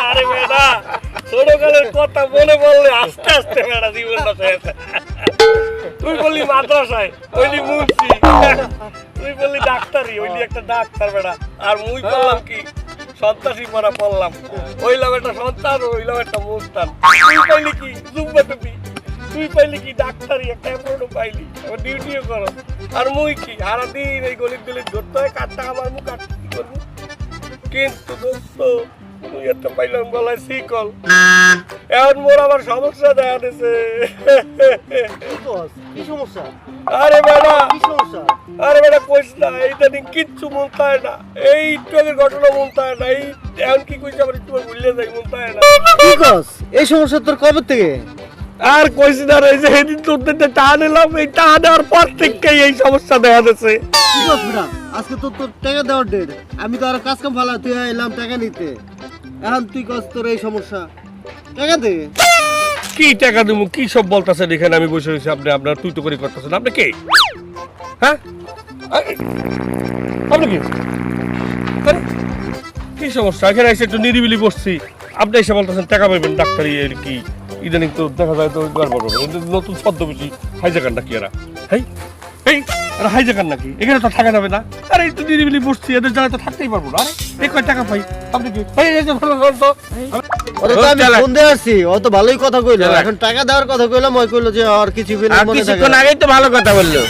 আরে বেটা ছোটকালের কথা মনে পড়লে আস্তে আস্তে বেটা জীবনটা শেষ। তুই বললি মাদ্রাসায়, ওইলি মুন্সি, তুই বললি ডাক্তারি, ওইলি একটা ডাক্তার বেটা। আর মুই করলাম কি সন্ত্রাসী পড়া পড়লাম, ওইলাম একটা সন্তান, ওইলাম একটা মুস্তান। তুই পাইলি কি জুম্বা টুপি, তুই পাইলি কি ডাক্তারি, একটা এমনও পাইলি, ও ডিউটিও করো। আর মুই কি সারাদিন এই গলির গলির ধরতে হয়, কাটটা আমার মুখ কাটতে কি করবো। কিন্তু দোস্ত তুই একটা পাইলাম গলায় শিকল, এখন মোর আবার সমস্যা দেখা দিছে। কি সমস্যা? আরে বেটা, কি সমস্যা? আরে বেটা কইস না, এইটা নিয়ে কিচ্ছু মনতে হয় না, এই একটু আগের ঘটনা মনতে হয় না, এই এখন কি কইছে আবার একটু ভুলে যাই, মনতে হয় না। কি কস? এই সমস্যা তোর কবে থেকে? আর কইস না রে, যে সেদিন তোর টাকা নিলাম, এই টাকা দেওয়ার পর থেকেই এই সমস্যা দেখা দিচ্ছে। কি কস বেটা? আজকে তো তোর টাকা দেওয়ার ডেট। আমি তো আর কাজ কাম ভালো, তুই এলাম টাকা নিতে, এখন তুই কস তোর এই সমস্যা। টাকা দে। কি টাকা দেবো, কি সব বলতেছেন এখানে? আমি বসে রয়েছি, আপনি আপনার তুই তো করে করতেছেন। আপনি কে? হ্যাঁ আপনি কি? আরে, কি সমস্যা? এখানে এসে একটু নিরিবিলি বসছি, আপনি এসে বলতেছেন টাকা পাইবেন ডাক্তারি। এর কি ইদানিং তো দেখা যায় তো গড়বড় নতুন ছদ্মবেশী হাইজাকার নাকি এরা? হ্যাঁ এই এরা হাইজাকার নাকি? এখানে তো থাকা যাবে না। আরে একটু নিরিবিলি বসছি, এদের জায়গায় তো থাকতেই পারবো না। আরে এই কয় টাকা পাই, আপনি কি? এই যে ভালো তো ওরে তো আমি ফোন দিয়ে আসছি, ও তো ভালোই কথা কইলো। এখন টাকা দেওয়ার কথা কইলাম, ওই কইলো যে আর কিছু মনে থাকে। কিছুক্ষণ আগেই তো ভালো কথা বললো।